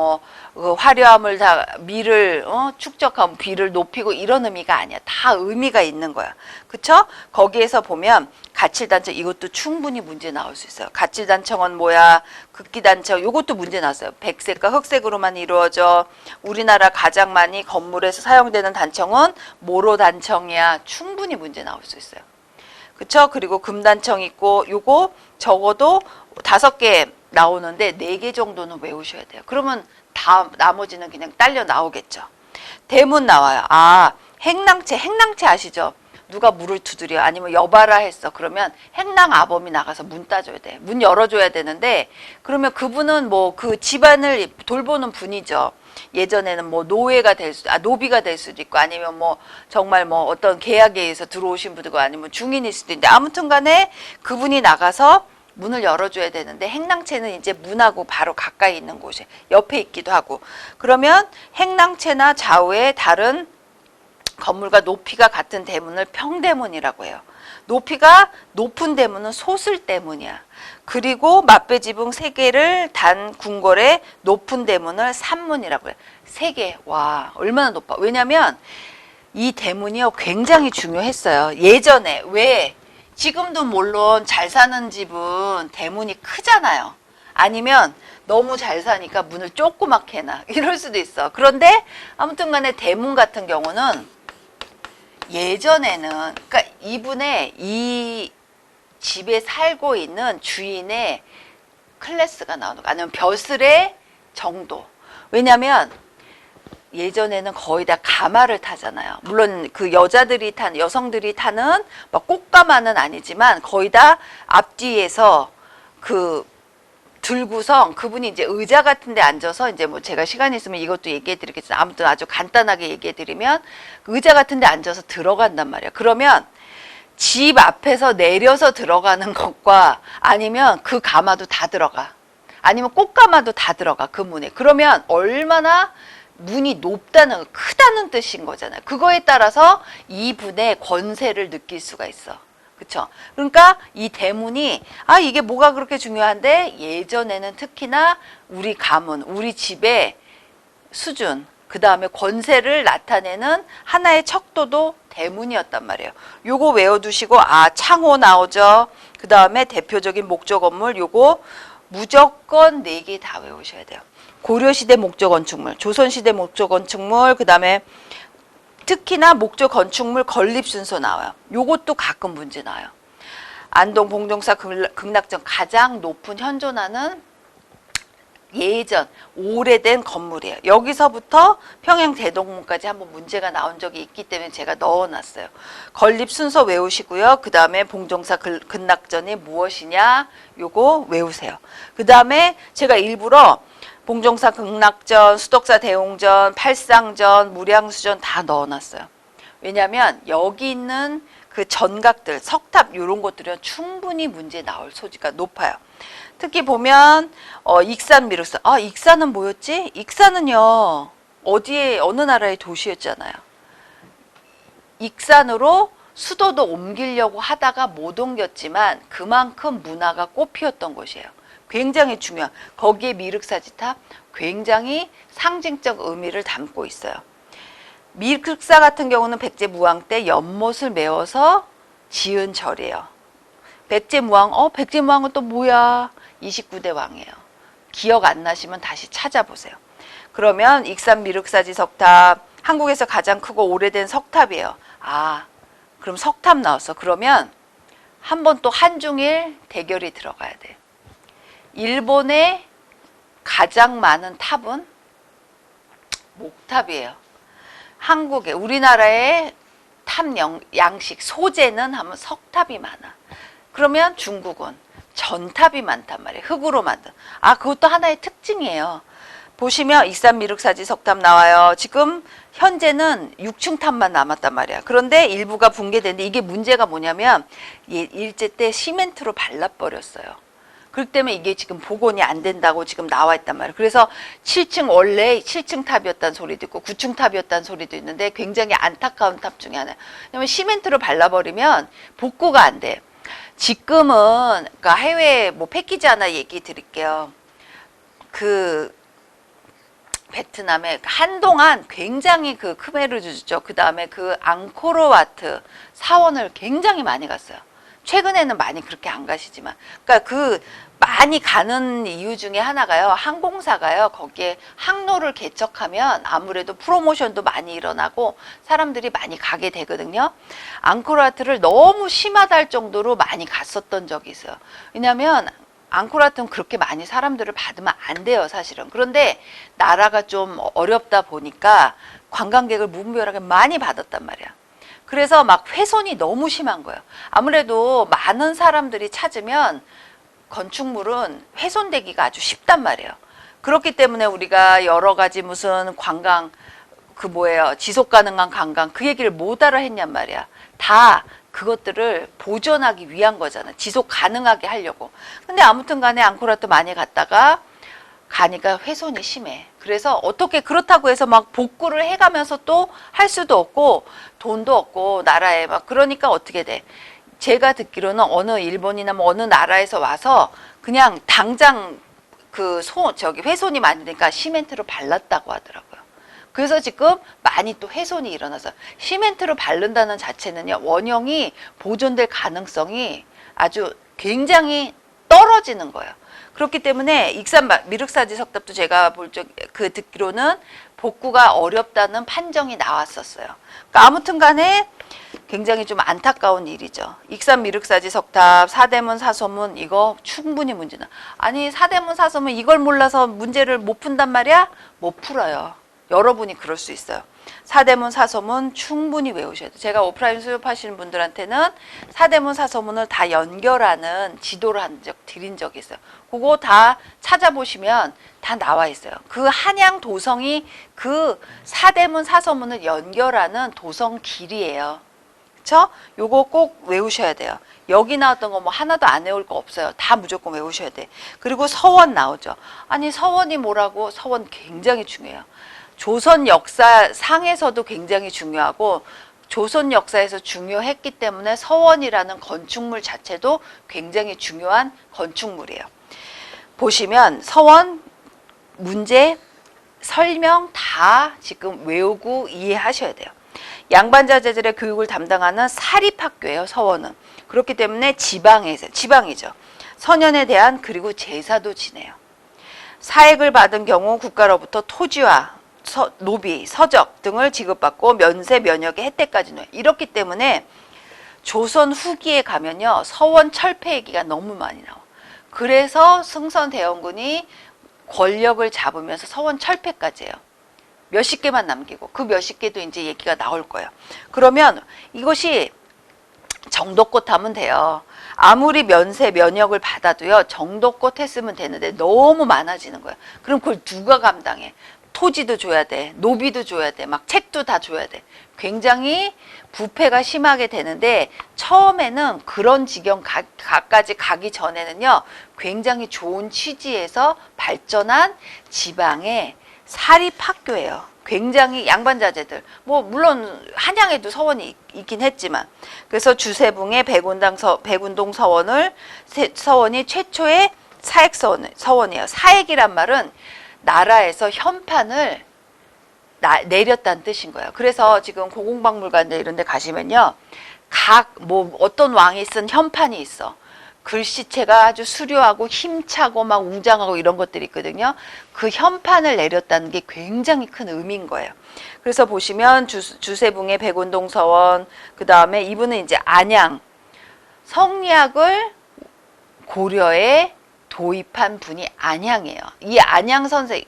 그 화려함을 다 미를 축적하고 비를 높이고 이런 의미가 아니야. 다 의미가 있는 거야. 그쵸? 거기에서 보면 가칠단청 이것도 충분히 문제 나올 수 있어요. 가칠단청은 뭐야? 극기단청 이것도 문제 났어요. 백색과 흑색으로만 이루어져. 우리나라 가장 많이 건물에서 사용되는 단청은 모로단청이야. 충분히 문제 나올 수 있어요. 그쵸? 그리고 금단청 있고 요거 적어도 5개 나오는데 4개 정도는 외우셔야 돼요. 그러면 나머지는 그냥 딸려 나오겠죠. 대문 나와요. 행랑채 아시죠? 누가 물을 두드려 아니면 여봐라 했어. 그러면 행랑아범이 나가서 문 따줘야 돼. 문 열어줘야 되는데 그러면 그분은 뭐 그 집안을 돌보는 분이죠. 예전에는 뭐 노비가 될 수도 있고 아니면 뭐 정말 뭐 어떤 계약에 의해서 들어오신 분이고 아니면 중인일 수도 있는데 아무튼 간에 그분이 나가서 문을 열어줘야 되는데 행랑채는 이제 문하고 바로 가까이 있는 곳에 옆에 있기도 하고 그러면 행랑채나 좌우에 다른 건물과 높이가 같은 대문을 평대문이라고 해요. 높이가 높은 대문은 소슬대문이야. 그리고 맞배지붕 3개를 단 궁궐의 높은 대문을 산문이라고 해요. 3개. 와 얼마나 높아. 왜냐면 이 대문이요 굉장히 중요했어요. 예전에 왜 지금도 물론 잘 사는 집은 대문이 크잖아요. 아니면 너무 잘 사니까 문을 조그맣게 해놔. 이럴 수도 있어. 그런데 아무튼 간에 대문 같은 경우는 예전에는 그러니까 이분의 이 집에 살고 있는 주인의 클래스가 나오는 거 아니면 벼슬의 정도. 왜냐면 예전에는 거의 다 가마를 타잖아요. 물론 그 여성들이 타는 막 꽃가마는 아니지만 거의 다 앞뒤에서 그 들고서 그분이 이제 의자 같은 데 앉아서 이제 뭐 제가 시간이 있으면 이것도 얘기해 드리겠지만 아무튼 아주 간단하게 얘기해 드리면 의자 같은 데 앉아서 들어간단 말이에요. 그러면 집 앞에서 내려서 들어가는 것과 아니면 그 가마도 다 들어가. 아니면 꽃가마도 다 들어가. 그 문에. 그러면 얼마나 문이 높다는 크다는 뜻인 거잖아요. 그거에 따라서 이분의 권세를 느낄 수가 있어. 그쵸? 그러니까 이 대문이 이게 뭐가 그렇게 중요한데 예전에는 특히나 우리 가문, 우리 집의 수준, 그 다음에 권세를 나타내는 하나의 척도도 대문이었단 말이에요. 요거 외워두시고 창호 나오죠. 그 다음에 대표적인 목조 건물 요거 무조건 4개 다 외우셔야 돼요. 고려시대 목조 건축물, 조선시대 목조 건축물, 그 다음에 특히나 목조 건축물 건립 순서 나와요. 요것도 가끔 문제 나와요. 안동 봉종사 극락전 가장 높은 현존하는 예전 오래된 건물이에요. 여기서부터 평양 대동문까지 한번 문제가 나온 적이 있기 때문에 제가 넣어놨어요. 건립 순서 외우시고요. 그 다음에 봉종사 극락전이 무엇이냐 요거 외우세요. 그 다음에 제가 일부러 봉종사 극락전, 수덕사 대홍전, 팔상전, 무량수전 다 넣어놨어요. 왜냐하면 여기 있는 그 전각들, 석탑 이런 것들은 충분히 문제 나올 소지가 높아요. 특히 보면 익산, 미륵산. 아, 익산은 뭐였지? 익산은요. 어디에 어느 나라의 도시였잖아요. 익산으로 수도도 옮기려고 하다가 못 옮겼지만 그만큼 문화가 꽃피웠던 곳이에요. 굉장히 중요한, 거기에 미륵사지탑 굉장히 상징적 의미를 담고 있어요. 미륵사 같은 경우는 백제무왕 때 연못을 메워서 지은 절이에요. 백제무왕, 백제무왕은 또 뭐야? 29대 왕이에요. 기억 안 나시면 다시 찾아보세요. 그러면 익산 미륵사지 석탑, 한국에서 가장 크고 오래된 석탑이에요. 아, 그럼 석탑 나왔어. 그러면 한번 또 한중일 대결이 들어가야 돼. 일본의 가장 많은 탑은 목탑이에요. 한국의, 우리나라의 탑 양식, 소재는 하면 석탑이 많아. 그러면 중국은 전탑이 많단 말이에요. 흙으로 만든. 아, 그것도 하나의 특징이에요. 보시면 익산 미륵사지 석탑 나와요. 지금 현재는 6층 탑만 남았단 말이야. 그런데 일부가 붕괴됐는데 이게 문제가 뭐냐면 일제 때 시멘트로 발라버렸어요. 그렇기 때문에 이게 지금 복원이 안 된다고 지금 나와 있단 말이에요. 그래서 7층, 원래 7층 탑이었다는 소리도 있고 9층 탑이었다는 소리도 있는데 굉장히 안타까운 탑 중에 하나예요. 왜냐면 시멘트로 발라버리면 복구가 안 돼. 지금은 그러니까 해외 뭐 패키지 하나 얘기 드릴게요. 그 베트남에 한동안 굉장히 그 크메르주죠. 그 다음에 그 앙코르와트 사원을 굉장히 많이 갔어요. 최근에는 많이 그렇게 안 가시지만, 그러니까 그 많이 가는 이유 중에 하나가요. 항공사가요. 거기에 항로를 개척하면 아무래도 프로모션도 많이 일어나고 사람들이 많이 가게 되거든요. 앙코르와트를 너무 심하다 할 정도로 많이 갔었던 적이 있어요. 왜냐하면 앙코르와트는 그렇게 많이 사람들을 받으면 안 돼요, 사실은. 그런데 나라가 좀 어렵다 보니까 관광객을 무분별하게 많이 받았단 말이야. 그래서 막 훼손이 너무 심한 거예요. 아무래도 많은 사람들이 찾으면 건축물은 훼손되기가 아주 쉽단 말이에요. 그렇기 때문에 우리가 여러 가지 무슨 관광, 지속 가능한 관광, 그 얘기를 못 알아 했냔 말이야. 다 그것들을 보존하기 위한 거잖아. 지속 가능하게 하려고. 근데 아무튼 간에 앙코르와트 많이 갔다가 가니까 훼손이 심해. 그래서 어떻게 그렇다고 해서 막 복구를 해가면서 또 할 수도 없고 돈도 없고 나라에 막 그러니까 어떻게 돼? 제가 듣기로는 어느 일본이나 뭐 어느 나라에서 와서 그냥 당장 훼손이 많이 되니까 시멘트로 발랐다고 하더라고요. 그래서 지금 많이 또 훼손이 일어나서 시멘트로 바른다는 자체는요, 원형이 보존될 가능성이 아주 굉장히 떨어지는 거예요. 그렇기 때문에 익산 미륵사지 석탑도 제가 듣기로는 복구가 어렵다는 판정이 나왔었어요. 그러니까 아무튼 간에 굉장히 좀 안타까운 일이죠. 익산 미륵사지 석탑, 사대문 사소문 이거 충분히 문제나. 아니 사대문 사소문 이걸 몰라서 문제를 못 푼단 말이야? 못 풀어요. 여러분이 그럴 수 있어요. 사대문 사소문 충분히 외우셔야 돼요. 제가 오프라인 수업하시는 분들한테는 사대문 사소문을 다 연결하는 지도를 드린 적이 있어요. 그거 다 찾아보시면 다 나와 있어요. 그 한양 도성이 그 사대문 사소문을 연결하는 도성 길이에요. 그쵸? 요거 꼭 외우셔야 돼요. 여기 나왔던 거 뭐 하나도 안 외울 거 없어요. 다 무조건 외우셔야 돼. 그리고 서원 나오죠. 아니 서원이 뭐라고? 서원 굉장히 중요해요. 조선 역사상에서도 굉장히 중요하고 조선 역사에서 중요했기 때문에 서원이라는 건축물 자체도 굉장히 중요한 건축물이에요. 보시면 서원 문제 설명 다 지금 외우고 이해하셔야 돼요. 양반자제들의 교육을 담당하는 사립학교예요, 서원은. 그렇기 때문에 지방이죠. 선현에 대한 그리고 제사도 지내요. 사액을 받은 경우 국가로부터 토지와 노비, 서적 등을 지급받고 면세, 면역의 혜택까지 놓아요. 이렇기 때문에 조선 후기에 가면요. 서원 철폐 얘기가 너무 많이 나와. 그래서 승선대원군이 권력을 잡으면서 서원 철폐까지 해요. 몇십 개만 남기고 그 몇십 개도 이제 얘기가 나올 거예요. 그러면 이것이 정도껏 하면 돼요. 아무리 면세, 면역을 받아도요. 정도껏 했으면 되는데 너무 많아지는 거예요. 그럼 그걸 누가 감당해? 토지도 줘야 돼. 노비도 줘야 돼. 막 책도 다 줘야 돼. 굉장히 부패가 심하게 되는데 처음에는 그런 지경까지 가기 전에는요. 굉장히 좋은 취지에서 발전한 지방의 사립학교예요. 굉장히 양반자제들. 뭐 물론 한양에도 서원이 있긴 했지만 그래서 주세붕의 백운동 서원이 최초의 사액 서원이에요. 사액이란 말은 나라에서 현판을 내렸다는 뜻인 거예요. 그래서 지금 고궁박물관들 이런 데 가시면요. 뭐 어떤 왕이 쓴 현판이 있어. 글씨체가 아주 수려하고 힘차고 막 웅장하고 이런 것들이 있거든요. 그 현판을 내렸다는 게 굉장히 큰 의미인 거예요. 그래서 보시면 주세붕의 백운동 서원, 그 다음에 이분은 이제 안양, 성리학을 고려에 도입한 분이 안양이에요. 이 안양 선생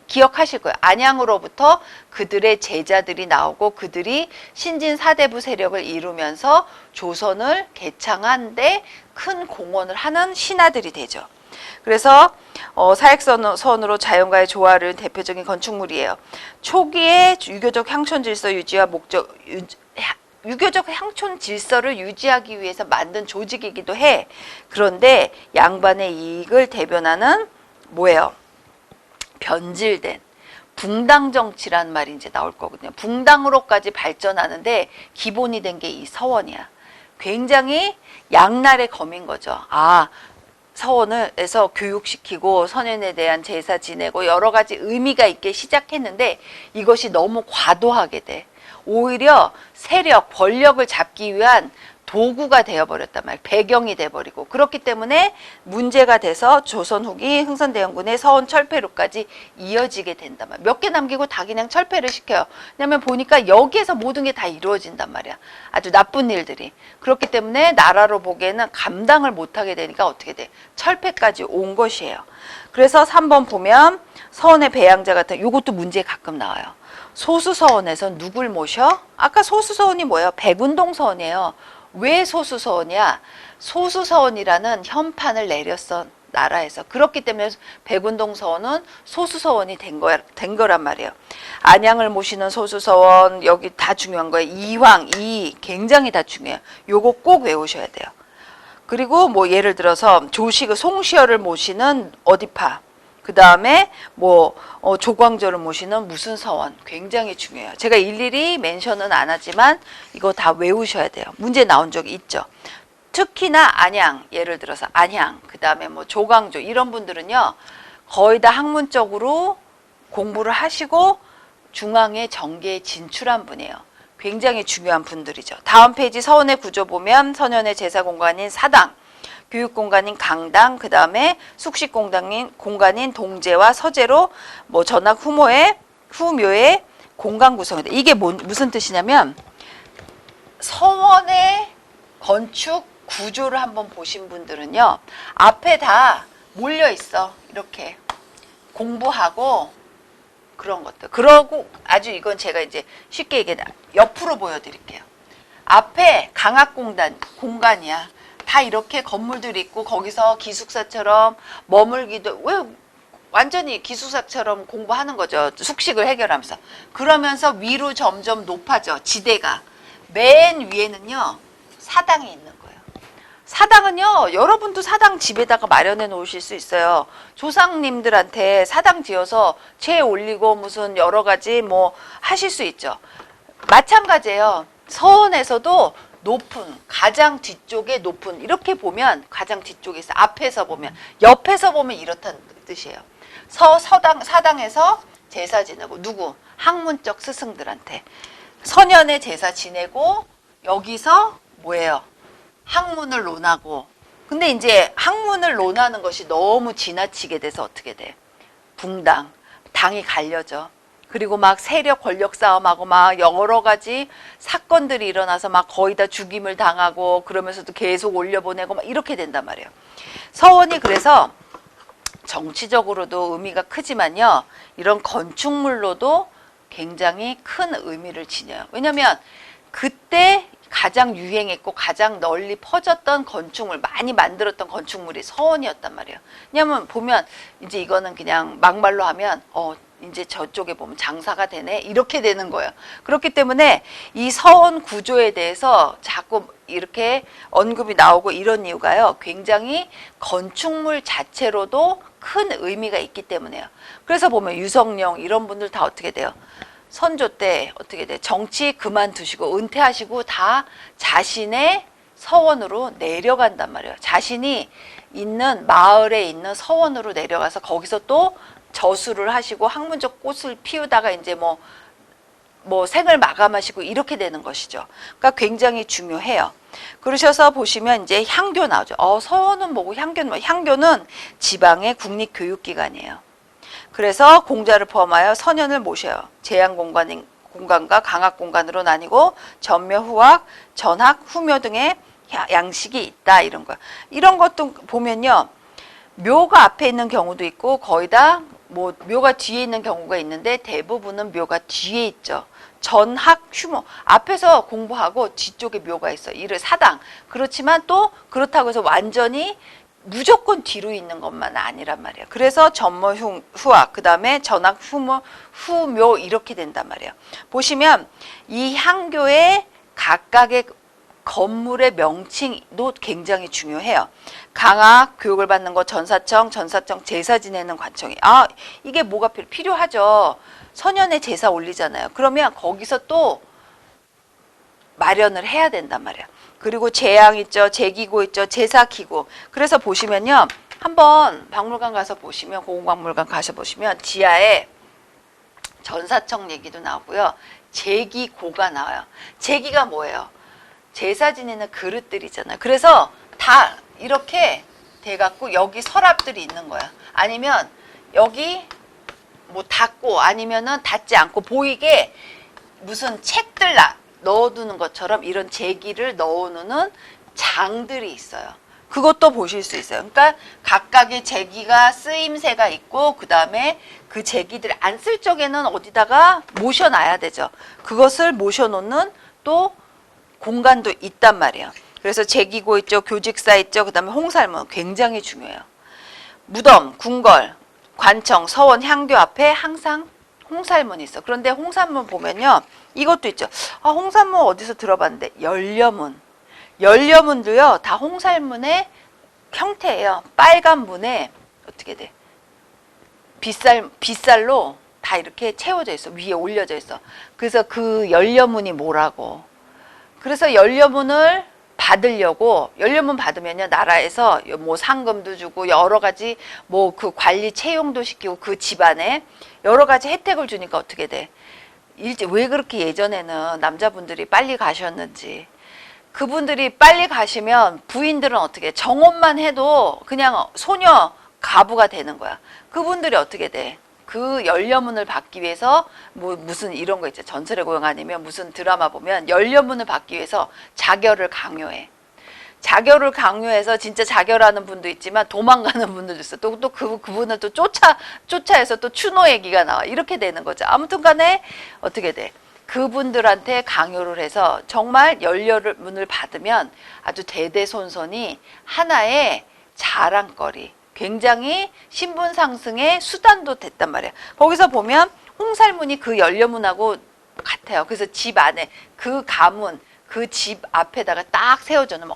기억하실 거예요. 안양으로부터 그들의 제자들이 나오고 그들이 신진사대부 세력을 이루면서 조선을 개창한 데 큰 공헌을 하는 신하들이 되죠. 그래서 사액선으로 자연과의 조화를 대표적인 건축물이에요. 초기에 유교적 향촌 질서 유지와 유교적 향촌 질서를 유지하기 위해서 만든 조직이기도 해. 그런데 양반의 이익을 대변하는 뭐예요? 변질된 붕당 정치란 말이 이제 나올 거거든요. 붕당으로까지 발전하는데 기본이 된 게 이 서원이야. 굉장히 양날의 검인 거죠. 서원에서 교육시키고 선현에 대한 제사 지내고 여러 가지 의미가 있게 시작했는데 이것이 너무 과도하게 돼. 오히려 세력, 권력을 잡기 위한 도구가 되어버렸단 말이에요. 배경이 돼버리고. 그렇기 때문에 문제가 돼서 조선 후기 흥선대원군의 서원 철폐로까지 이어지게 된단 말이에요. 몇 개 남기고 다 그냥 철폐를 시켜요. 왜냐면 보니까 여기에서 모든 게 다 이루어진단 말이야. 아주 나쁜 일들이. 그렇기 때문에 나라로 보기에는 감당을 못하게 되니까 어떻게 돼? 철폐까지 온 것이에요. 그래서 3번 보면 서원의 배양자 같은 요것도 문제에 가끔 나와요. 소수서원에서 누굴 모셔? 아까 소수서원이 뭐예요? 백운동 서원이에요. 왜 소수서원이야? 소수서원이라는 현판을 내렸어 나라에서. 그렇기 때문에 백운동 서원은 소수서원이 된 거란 말이에요. 안양을 모시는 소수서원 여기 다 중요한 거예요. 이황, 이 굉장히 다 중요해요. 요거 꼭 외우셔야 돼요. 그리고 뭐 예를 들어서 송시열을 모시는 어디파. 그 다음에 조광조를 모시는 무슨 서원 굉장히 중요해요. 제가 일일이 멘션은 안 하지만 이거 다 외우셔야 돼요. 문제 나온 적이 있죠. 특히나 안양, 예를 들어서 안양, 그 다음에 조광조 이런 분들은요 거의 다 학문적으로 공부를 하시고 중앙의 정계에 진출한 분이에요. 굉장히 중요한 분들이죠. 다음 페이지 서원의 구조 보면 선현의 제사 공간인 사당, 교육공간인 강당, 그 다음에 숙식공간인 동제와 서제로 전학 후묘의 공간 구성이다. 이게 무슨 뜻이냐면 서원의 건축 구조를 한번 보신 분들은요. 앞에 다 몰려 있어. 이렇게 공부하고 그런 것들. 그러고 아주 이건 제가 이제 쉽게 얘기해 옆으로 보여드릴게요. 앞에 공간이야. 다 이렇게 건물들이 있고 거기서 기숙사처럼 머물기도 왜 완전히 기숙사처럼 공부하는 거죠. 숙식을 해결하면서. 그러면서 위로 점점 높아져. 지대가. 맨 위에는요. 사당이 있는 거예요. 사당은요. 여러분도 사당 집에다가 마련해 놓으실 수 있어요. 조상님들한테 사당 지어서 재 올리고 무슨 여러 가지 하실 수 있죠. 마찬가지예요. 서원에서도 가장 뒤쪽에 높은 이렇게 보면 가장 뒤쪽에 있어. 앞에서 보면 옆에서 보면 이렇다는 뜻이에요. 사당에서 제사 지내고 누구? 학문적 스승들한테 선현의 제사 지내고 여기서 뭐예요? 학문을 논하고. 근데 이제 학문을 논하는 것이 너무 지나치게 돼서 어떻게 돼? 당이 갈려져. 그리고 막 세력 권력 싸움하고 막 여러 가지 사건들이 일어나서 막 거의 다 죽임을 당하고 그러면서도 계속 올려보내고 막 이렇게 된단 말이에요. 서원이 그래서 정치적으로도 의미가 크지만요. 이런 건축물로도 굉장히 큰 의미를 지녀요. 왜냐하면 그때 가장 유행했고 가장 널리 퍼졌던 건축물, 많이 만들었던 건축물이 서원이었단 말이에요. 왜냐하면 보면 이제 이거는 그냥 막말로 하면 이제 저쪽에 보면 장사가 되네 이렇게 되는 거예요. 그렇기 때문에 이 서원 구조에 대해서 자꾸 이렇게 언급이 나오고 이런 이유가요. 굉장히 건축물 자체로도 큰 의미가 있기 때문에요. 그래서 보면 유성룡 이런 분들 다 어떻게 돼요? 선조 때 어떻게 돼? 정치 그만두시고 은퇴하시고 다 자신의 서원으로 내려간단 말이에요. 자신이 있는 마을에 있는 서원으로 내려가서 거기서 또 저수를 하시고 학문적 꽃을 피우다가 이제 뭐 생을 마감하시고 이렇게 되는 것이죠. 그러니까 굉장히 중요해요. 그러셔서 보시면 이제 향교 나오죠. 서원은 뭐고 향교는 뭐? 향교는 지방의 국립교육기관이에요. 그래서 공자를 포함하여 선현을 모셔요. 제한공간과 강학공간으로 나뉘고 전묘, 후학, 전학, 후묘 등의 양식이 있다 이런 거야. 이런 것도 보면요. 묘가 앞에 있는 경우도 있고 거의 다 뭐 묘가 뒤에 있는 경우가 있는데 대부분은 묘가 뒤에 있죠. 전학, 휴모 앞에서 공부하고 뒤쪽에 묘가 있어요. 이를 사당. 그렇지만 또 그렇다고 해서 완전히 무조건 뒤로 있는 것만 아니란 말이에요. 그래서 전모, 후학, 그 다음에 전학, 후묘 이렇게 된단 말이에요. 보시면 이 향교의 각각의 건물의 명칭도 굉장히 중요해요. 강학, 교육을 받는 것, 전사청 제사 지내는 관청이. 이게 뭐가 필요하죠. 선현에 제사 올리잖아요. 그러면 거기서 또 마련을 해야 된단 말이에요. 그리고 제양 있죠. 제기고 있죠. 제사기구. 그래서 보시면요. 한번 박물관 가서 보시면 고궁박물관 가서 보시면 지하에 전사청 얘기도 나오고요. 제기고가 나와요. 제기가 뭐예요? 제사 지내는 그릇들이잖아요. 그래서 다 이렇게 돼갖고 여기 서랍들이 있는 거야. 아니면 여기 뭐 닫고 아니면은 닫지 않고 보이게 무슨 책들 넣어두는 것처럼 이런 제기를 넣어놓는 장들이 있어요. 그것도 보실 수 있어요. 그러니까 각각의 제기가 쓰임새가 있고 그 다음에 그 제기들을 안 쓸 적에는 어디다가 모셔놔야 되죠. 그것을 모셔놓는 또 공간도 있단 말이에요. 그래서 제기고 있죠. 교직사 있죠. 그 다음에 홍살문 굉장히 중요해요. 무덤, 궁궐, 관청, 서원, 향교 앞에 항상 홍살문이 있어. 그런데 홍살문 보면요. 이것도 있죠. 홍살문 어디서 들어봤는데 열려문. 열려문도요. 다 홍살문의 형태예요. 빨간 문에 어떻게 돼? 빗살로 다 이렇게 채워져 있어. 위에 올려져 있어. 그래서 그 열려문이 뭐라고. 그래서 열려문을 받으려고 열려문 받으면요 나라에서 뭐 상금도 주고 여러 가지 뭐 그 관리 채용도 시키고 그 집안에 여러 가지 혜택을 주니까 어떻게 돼? 왜 그렇게 예전에는 남자분들이 빨리 가셨는지. 그분들이 빨리 가시면 부인들은 어떻게 정혼만 해도 그냥 소녀 가부가 되는 거야. 그분들이 어떻게 돼? 그 열려문을 받기 위해서 뭐 무슨 이런 거 있죠. 전설의 고향 아니면 무슨 드라마 보면 열려문을 받기 위해서 자결을 강요해. 자결을 강요해서 진짜 자결하는 분도 있지만 도망가는 분들도 있어. 또 그분을 또 쫓아해서 또 추노 얘기가 나와. 이렇게 되는 거죠. 아무튼 간에 어떻게 돼? 그분들한테 강요를 해서 정말 열려문을 받으면 아주 대대손손이 하나의 자랑거리. 굉장히 신분 상승의 수단도 됐단 말이에요. 거기서 보면 홍살문이 그 열려문하고 같아요. 그래서 집 안에 그 가문, 그 집 앞에다가 딱 세워져 놓으면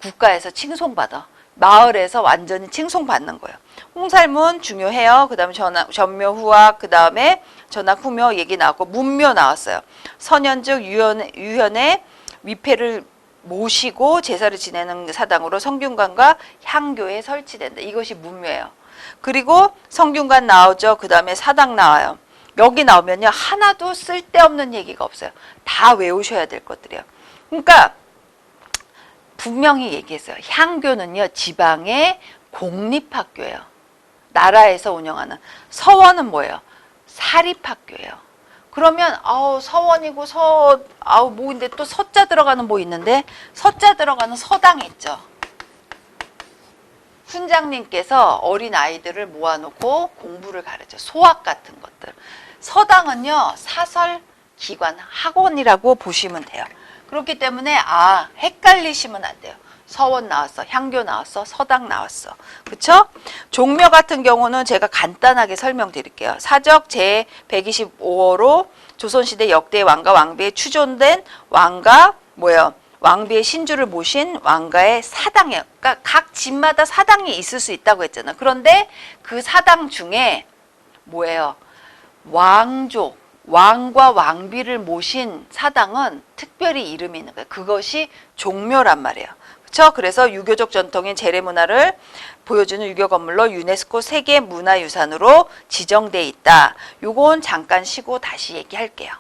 국가에서 칭송받아. 마을에서 완전히 칭송받는 거예요. 홍살문 중요해요. 그 다음에 전묘, 후학, 그 다음에 전학, 후묘 얘기 나왔고 문묘 나왔어요. 선현즉 유현의 위패를 모시고 제사를 지내는 사당으로 성균관과 향교에 설치된다. 이것이 문묘예요. 그리고 성균관 나오죠. 그 다음에 사당 나와요. 여기 나오면요. 하나도 쓸데없는 얘기가 없어요. 다 외우셔야 될 것들이에요. 그러니까 분명히 얘기했어요. 향교는요. 지방의 공립학교예요. 나라에서 운영하는. 서원은 뭐예요? 사립학교예요. 그러면 서원이고 뭐인데 또 서자 들어가는 뭐 있는데 서자 들어가는 서당 있죠. 훈장님께서 어린 아이들을 모아놓고 공부를 가르쳐. 소학 같은 것들. 서당은요 사설 기관 학원이라고 보시면 돼요. 그렇기 때문에 헷갈리시면 안 돼요. 서원 나왔어. 향교 나왔어. 서당 나왔어. 그쵸? 종묘 같은 경우는 제가 간단하게 설명드릴게요. 사적 제125호로 조선시대 역대 왕과 왕비에 추존된 왕과 뭐예요? 왕비의 신주를 모신 왕가의 사당이에요. 그러니까 각 집마다 사당이 있을 수 있다고 했잖아. 그런데 그 사당 중에 뭐예요? 왕족, 왕과 왕비를 모신 사당은 특별히 이름이 있는 거예요. 그것이 종묘란 말이에요. 그렇죠? 그래서 유교적 전통인 재래 문화를 보여주는 유교 건물로 유네스코 세계 문화유산으로 지정돼 있다. 요건 잠깐 쉬고 다시 얘기할게요.